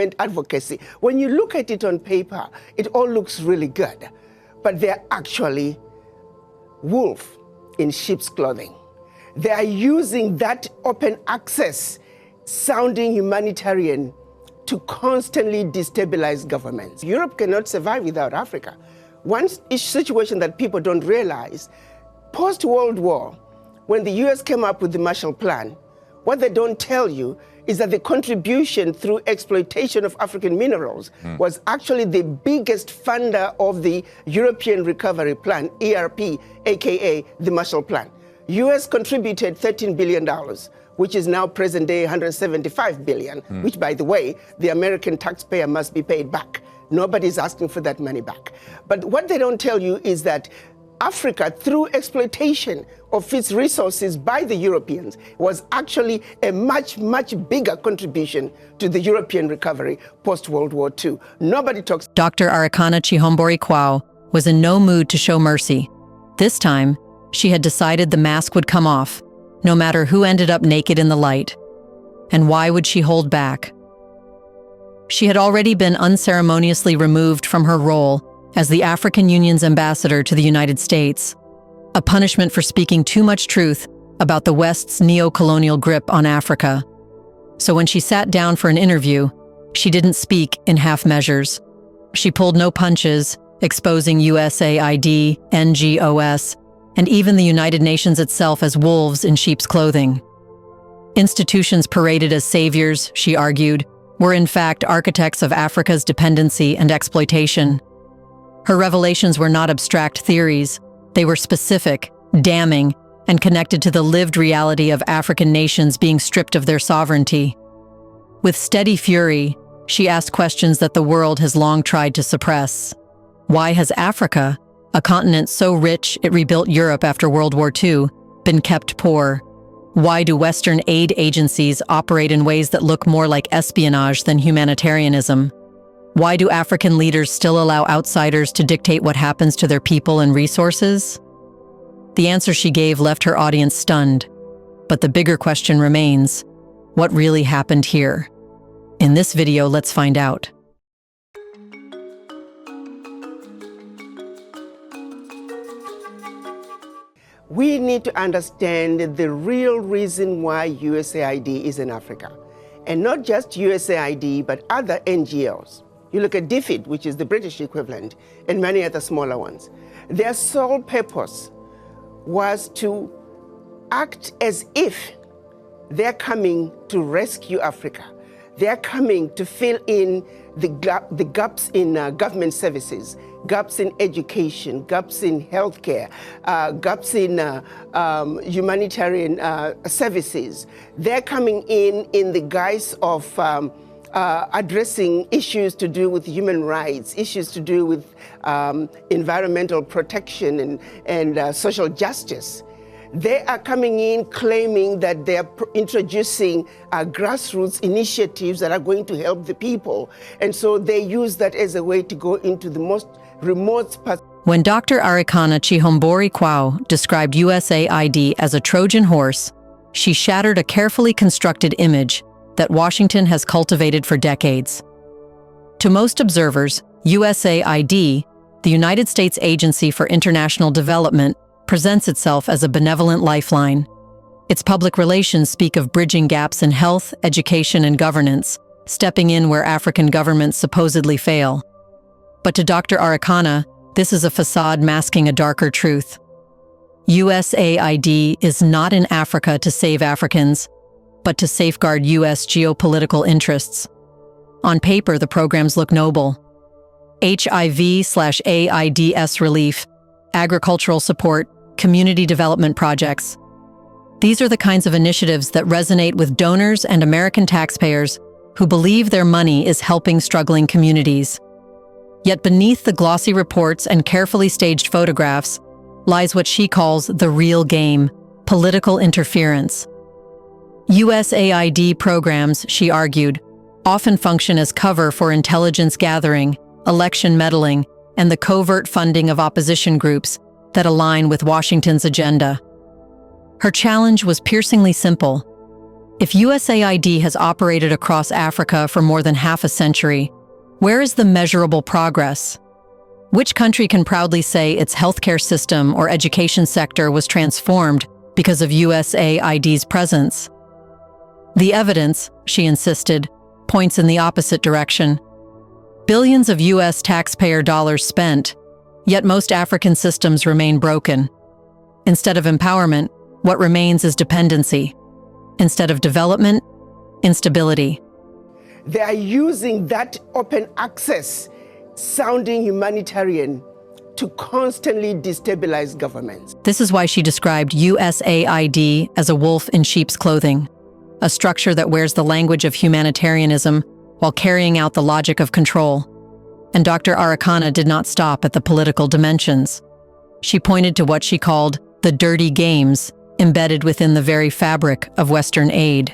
advocacy. When you look at it on paper, it all looks really good, but they're actually wolf in sheep's clothing. They are using that open access sounding humanitarian to constantly destabilize governments. Europe cannot survive without Africa. One situation that people don't realize, post-World War, when the US came up with the Marshall Plan, what they don't tell you is that the contribution through exploitation of African minerals was actually the biggest funder of the European Recovery Plan, ERP, aka the Marshall Plan. US contributed $13 billion, which is now present day $175 billion, which, by the way, the American taxpayer must be paid back. Nobody's asking for that money back. But what they don't tell you is that Africa, through exploitation of its resources by the Europeans, was actually a much, much bigger contribution to the European recovery post-World War II. Nobody talks. Dr. Arikana Chihombori-Kwao was in no mood to show mercy. This time, she had decided the mask would come off, no matter who ended up naked in the light. And why would she hold back? She had already been unceremoniously removed from her role as the African Union's ambassador to the United States, a punishment for speaking too much truth about the West's neo-colonial grip on Africa. So when she sat down for an interview, she didn't speak in half measures. She pulled no punches, exposing USAID, NGOs, and even the United Nations itself as wolves in sheep's clothing. Institutions paraded as saviors, she argued, were in fact architects of Africa's dependency and exploitation. Her revelations were not abstract theories. They were specific, damning, and connected to the lived reality of African nations being stripped of their sovereignty. With steady fury, she asked questions that the world has long tried to suppress. Why has Africa, a continent so rich it rebuilt Europe after World War II, been kept poor? Why do Western aid agencies operate in ways that look more like espionage than humanitarianism? Why do African leaders still allow outsiders to dictate what happens to their people and resources? The answer she gave left her audience stunned. But the bigger question remains, what really happened here? In this video, let's find out. We need to understand the real reason why USAID is in Africa. And not just USAID, but other NGOs. You look at DFID, which is the British equivalent, and many other smaller ones. Their sole purpose was to act as if they're coming to rescue Africa. They're coming to fill in the gaps in government services, gaps in education, gaps in healthcare, gaps in humanitarian services. They're coming in the guise of addressing issues to do with human rights, issues to do with environmental protection and social justice. They are coming in claiming that they are introducing grassroots initiatives that are going to help the people. And so they use that as a way to go into the most remote parts. When Dr. Arikana Chihombori-Kwao described USAID as a Trojan horse, she shattered a carefully constructed image that Washington has cultivated for decades. To most observers, USAID, the United States Agency for International Development, presents itself as a benevolent lifeline. Its public relations speak of bridging gaps in health, education, and governance, stepping in where African governments supposedly fail. But to Dr. Arikana, this is a facade masking a darker truth. USAID is not in Africa to save Africans, but to safeguard U.S. geopolitical interests. On paper, the programs look noble. HIV/AIDS relief, agricultural support, community development projects. These are the kinds of initiatives that resonate with donors and American taxpayers who believe their money is helping struggling communities. Yet beneath the glossy reports and carefully staged photographs lies what she calls the real game, political interference. USAID programs, she argued, often function as cover for intelligence gathering, election meddling, and the covert funding of opposition groups that align with Washington's agenda. Her challenge was piercingly simple. If USAID has operated across Africa for more than half a century, where is the measurable progress? Which country can proudly say its healthcare system or education sector was transformed because of USAID's presence? The evidence, she insisted, points in the opposite direction. Billions of US taxpayer dollars spent, yet most African systems remain broken. Instead of empowerment, what remains is dependency. Instead of development, instability. They are using that open access sounding humanitarian to constantly destabilize governments. This is why she described USAID as a wolf in sheep's clothing, a structure that wears the language of humanitarianism while carrying out the logic of control. And Dr. Arikana did not stop at the political dimensions. She pointed to what she called the dirty games embedded within the very fabric of Western aid.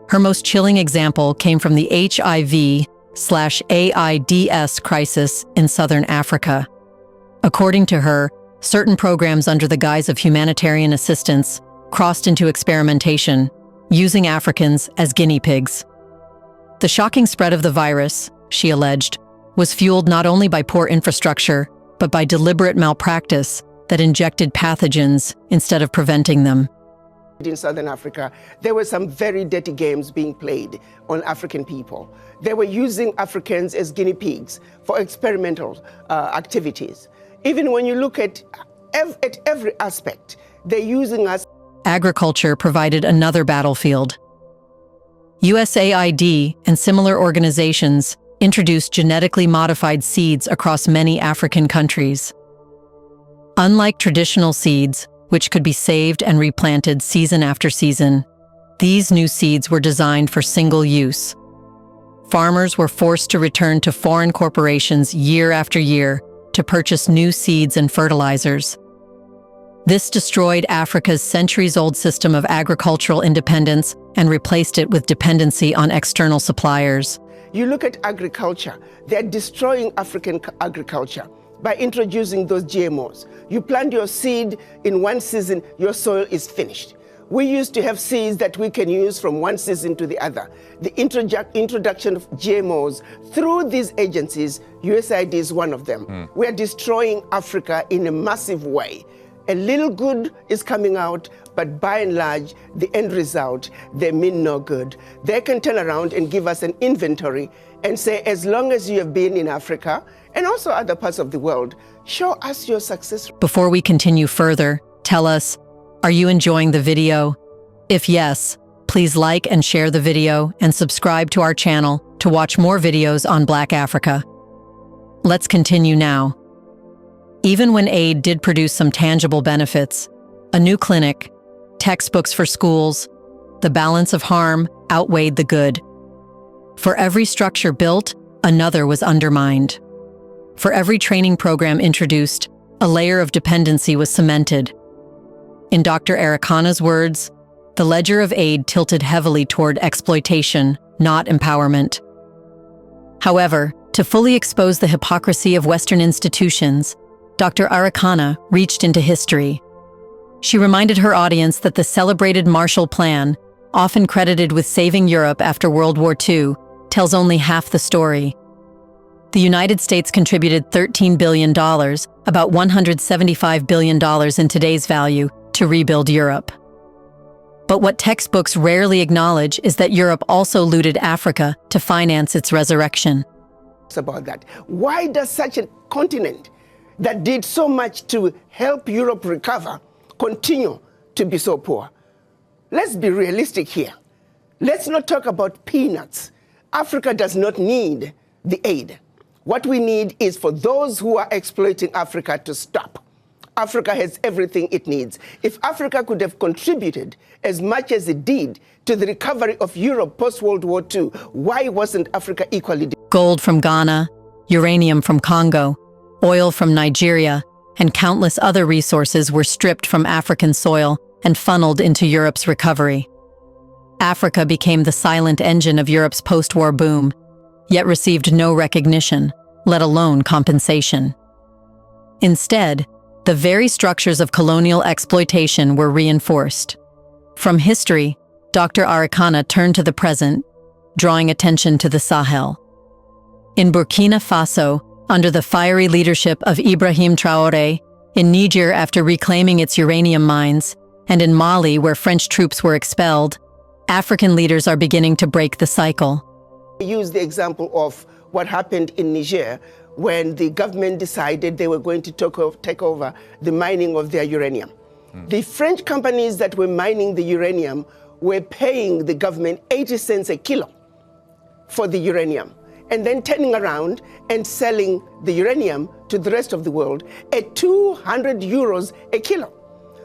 Her most chilling example came from the HIV/AIDS crisis in southern Africa. According to her, certain programs under the guise of humanitarian assistance crossed into experimentation, using Africans as guinea pigs. The shocking spread of the virus, she alleged, was fueled not only by poor infrastructure, but by deliberate malpractice that injected pathogens instead of preventing them. In Southern Africa, there were some very dirty games being played on African people. They were using Africans as guinea pigs for experimental activities. Even when you look at every aspect, they're using us. Agriculture provided another battlefield. USAID and similar organizations introduced genetically modified seeds across many African countries. Unlike traditional seeds, which could be saved and replanted season after season, these new seeds were designed for single use. Farmers were forced to return to foreign corporations year after year to purchase new seeds and fertilizers. This destroyed Africa's centuries-old system of agricultural independence and replaced it with dependency on external suppliers. You look at agriculture, they're destroying African agriculture by introducing those GMOs. You plant your seed in one season, your soil is finished. We used to have seeds that we can use from one season to the other. The introduction of GMOs through these agencies, USAID is one of them. We are destroying Africa in a massive way. A little good is coming out, but by and large, the end result, they mean no good. They can turn around and give us an inventory and say, as long as you have been in Africa, and also other parts of the world, show us your success. Before we continue further, tell us, are you enjoying the video? If yes, please like and share the video and subscribe to our channel to watch more videos on Black Africa. Let's continue now. Even when aid did produce some tangible benefits, a new clinic, textbooks for schools, the balance of harm outweighed the good. For every structure built, another was undermined. For every training program introduced, a layer of dependency was cemented. In Dr. Arikana's words, the ledger of aid tilted heavily toward exploitation, not empowerment. However, to fully expose the hypocrisy of Western institutions, Dr. Arikana reached into history. She reminded her audience that the celebrated Marshall Plan, often credited with saving Europe after World War II, tells only half the story. The United States contributed $13 billion, about $175 billion in today's value, to rebuild Europe. But what textbooks rarely acknowledge is that Europe also looted Africa to finance its resurrection. About that. Why does such a continent that did so much to help Europe recover continue to be so poor? Let's be realistic here. Let's not talk about peanuts. Africa does not need the aid. What we need is for those who are exploiting Africa to stop. Africa has everything it needs. If Africa could have contributed as much as it did to the recovery of Europe post-World War II, why wasn't Africa equally? Gold from Ghana, uranium from Congo, oil from Nigeria, and countless other resources were stripped from African soil and funneled into Europe's recovery. Africa became the silent engine of Europe's post-war boom, yet received no recognition, let alone compensation. Instead, the very structures of colonial exploitation were reinforced. From history, Dr. Arikana turned to the present, drawing attention to the Sahel. In Burkina Faso, under the fiery leadership of Ibrahim Traoré, in Niger after reclaiming its uranium mines, and in Mali where French troops were expelled, African leaders are beginning to break the cycle. Use the example of what happened in Niger when the government decided they were going to take over the mining of their uranium. The French companies that were mining the uranium were paying the government 80 cents a kilo for the uranium, and then turning around and selling the uranium to the rest of the world at 200 euros a kilo.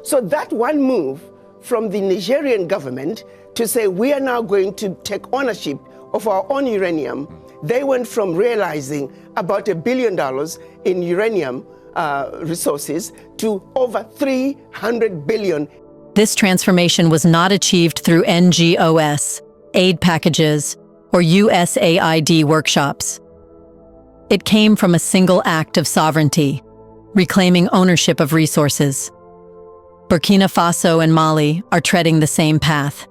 So that one move from the Nigerian government to say we are now going to take ownership of our own uranium, they went from realizing about $1 billion in uranium resources to over 300 billion. This transformation was not achieved through NGOs, aid packages, or USAID workshops. It came from a single act of sovereignty, reclaiming ownership of resources. Burkina Faso and Mali are treading the same path.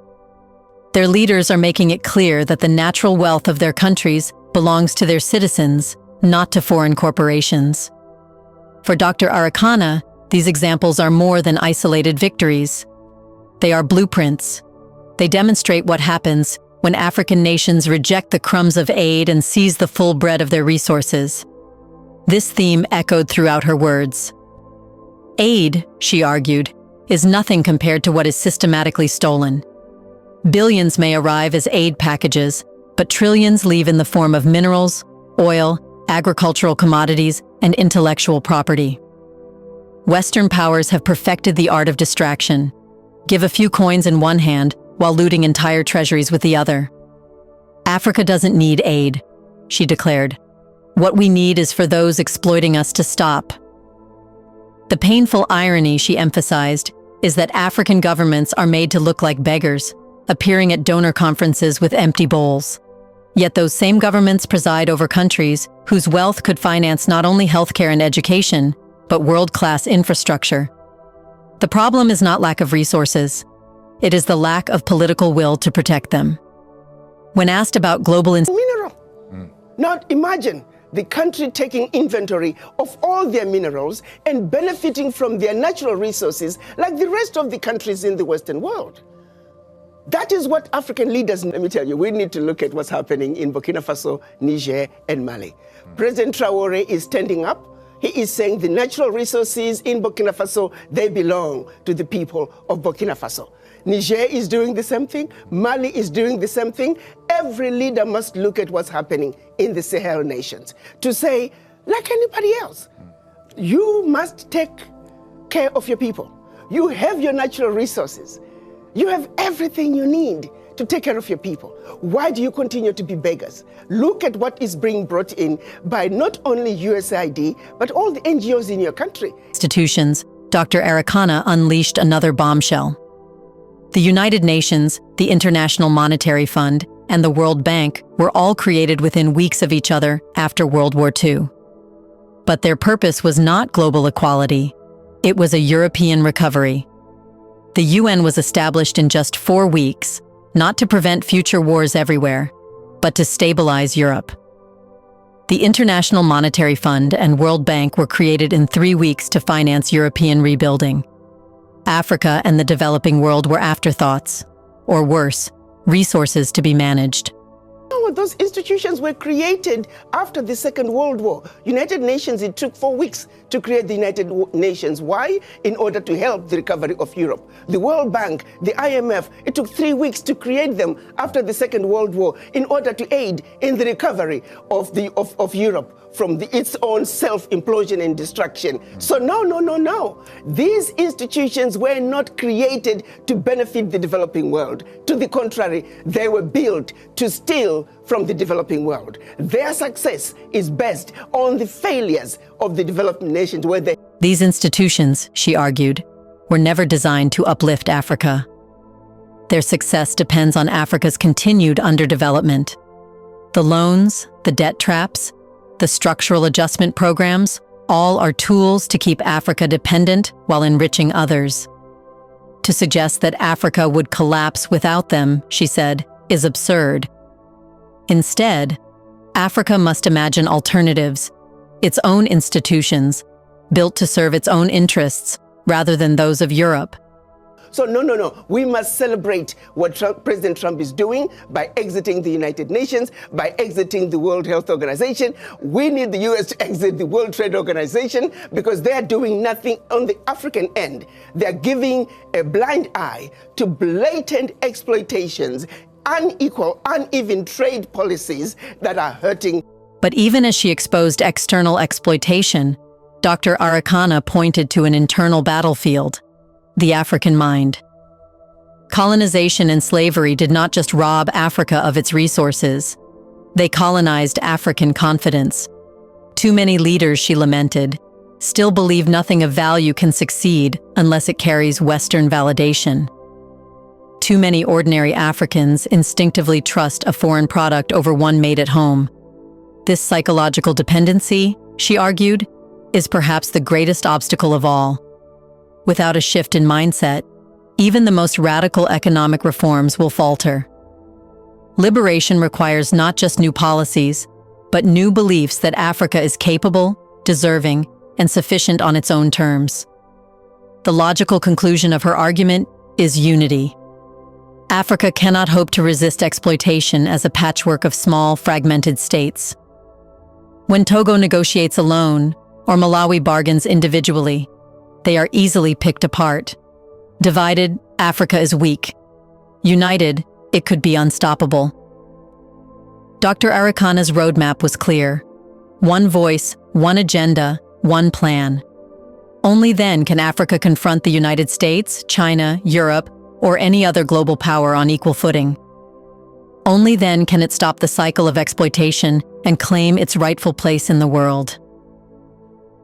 Their leaders are making it clear that the natural wealth of their countries belongs to their citizens, not to foreign corporations. For Dr. Arikana, these examples are more than isolated victories. They are blueprints. They demonstrate what happens when African nations reject the crumbs of aid and seize the full bread of their resources. This theme echoed throughout her words. Aid, she argued, is nothing compared to what is systematically stolen. Billions may arrive as aid packages, but trillions leave in the form of minerals, oil, agricultural commodities, and intellectual property. Western powers have perfected the art of distraction. Give a few coins in one hand while looting entire treasuries with the other. Africa doesn't need aid, she declared. What we need is for those exploiting us to stop. The painful irony, she emphasized, is that African governments are made to look like beggars, appearing at donor conferences with empty bowls. Yet those same governments preside over countries whose wealth could finance not only healthcare and education, but world-class infrastructure. The problem is not lack of resources. It is the lack of political will to protect them. When asked about global mineral. Now imagine the country taking inventory of all their minerals and benefiting from their natural resources like the rest of the countries in the Western world. That is what African leaders, let me tell you, we need to look at what's happening in Burkina Faso, Niger, and Mali. President Traoré is standing up. He is saying the natural resources in Burkina Faso, they belong to the people of Burkina Faso. Niger is doing the same thing. Mali is doing the same thing. Every leader must look at what's happening in the Sahel nations to say, like anybody else, you must take care of your people. You have your natural resources. You have everything you need to take care of your people. Why do you continue to be beggars? Look at what is being brought in by not only USAID, but all the NGOs in your country. Institutions, Dr. Arikana unleashed another bombshell. The United Nations, the International Monetary Fund, and the World Bank were all created within weeks of each other after World War II. But their purpose was not global equality. It was a European recovery. The UN was established in just 4 weeks, not to prevent future wars everywhere, but to stabilize Europe. The International Monetary Fund and World Bank were created in 3 weeks to finance European rebuilding. Africa and the developing world were afterthoughts, or worse, resources to be managed. Those institutions were created after the Second World War. United Nations, it took 4 weeks to create the United Nations. Why? In order to help the recovery of Europe. The World Bank, the IMF, it took 3 weeks to create them after the Second World War in order to aid in the recovery of Europe from its own self-implosion and destruction. So no. These institutions were not created to benefit the developing world. To the contrary, they were built to steal from the developing world. Their success is based on the failures of the developing nations where they... These institutions, she argued, were never designed to uplift Africa. Their success depends on Africa's continued underdevelopment. The loans, the debt traps, the structural adjustment programs, all are tools to keep Africa dependent while enriching others. To suggest that Africa would collapse without them, she said, is absurd. Instead, Africa must imagine alternatives, its own institutions, built to serve its own interests rather than those of Europe. So no. We must celebrate what President Trump is doing by exiting the United Nations, by exiting the World Health Organization. We need the US to exit the World Trade Organization because they're doing nothing on the African end. They're giving a blind eye to blatant exploitations, unequal, uneven trade policies that are hurting. But even as she exposed external exploitation, Dr. Arikana pointed to an internal battlefield: the African mind. Colonization and slavery did not just rob Africa of its resources. They colonized African confidence. Too many leaders, she lamented, still believe nothing of value can succeed unless it carries Western validation. Too many ordinary Africans instinctively trust a foreign product over one made at home. This psychological dependency, she argued, is perhaps the greatest obstacle of all. Without a shift in mindset, even the most radical economic reforms will falter. Liberation requires not just new policies, but new beliefs that Africa is capable, deserving, and sufficient on its own terms. The logical conclusion of her argument is unity. Africa cannot hope to resist exploitation as a patchwork of small, fragmented states. When Togo negotiates alone, or Malawi bargains individually, they are easily picked apart. Divided, Africa is weak. United, it could be unstoppable. Dr. Arikana's roadmap was clear. One voice, one agenda, one plan. Only then can Africa confront the United States, China, Europe, or any other global power on equal footing. Only then can it stop the cycle of exploitation and claim its rightful place in the world.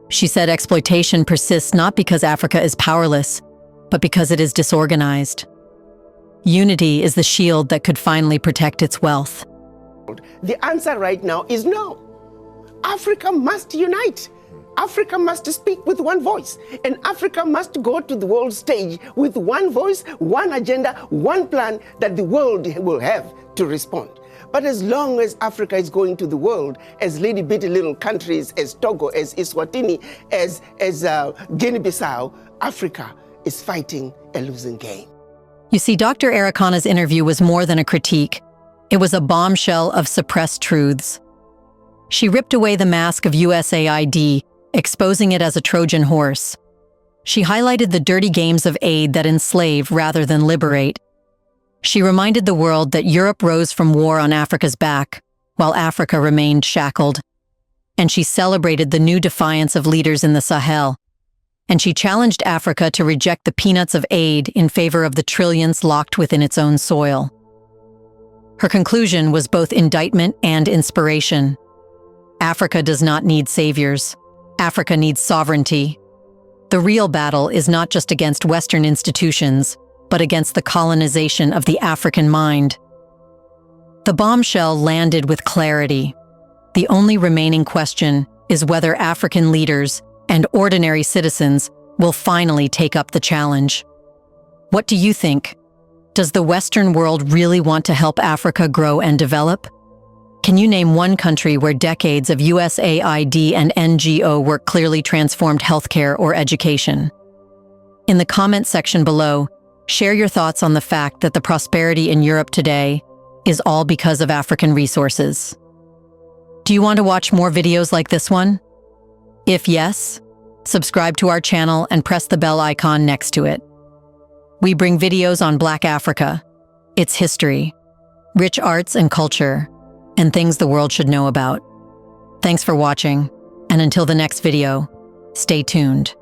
She said exploitation persists not because Africa is powerless, but because it is disorganized. Unity is the shield that could finally protect its wealth. The answer right now is no. Africa must unite. Africa must speak with one voice, and Africa must go to the world stage with one voice, one agenda, one plan that the world will have to respond. But as long as Africa is going to the world as bitty little countries, as Togo, as Eswatini, as Guinea-Bissau, Africa is fighting a losing game. You see, Dr. Arikana's interview was more than a critique. It was a bombshell of suppressed truths. She ripped away the mask of USAID, exposing it as a Trojan horse. She highlighted the dirty games of aid that enslave rather than liberate. She reminded the world that Europe rose from war on Africa's back, while Africa remained shackled. And she celebrated the new defiance of leaders in the Sahel. And she challenged Africa to reject the peanuts of aid in favor of the trillions locked within its own soil. Her conclusion was both indictment and inspiration. Africa does not need saviors. Africa needs sovereignty. The real battle is not just against Western institutions, but against the colonization of the African mind. The bombshell landed with clarity. The only remaining question is whether African leaders and ordinary citizens will finally take up the challenge. What do you think? Does the Western world really want to help Africa grow and develop? Can you name one country where decades of USAID and NGO work clearly transformed healthcare or education? In the comment section below, share your thoughts on the fact that the prosperity in Europe today is all because of African resources. Do you want to watch more videos like this one? If yes, subscribe to our channel and press the bell icon next to it. We bring videos on Black Africa, its history, rich arts and culture, and things the world should know about. Thanks for watching, and until the next video, stay tuned.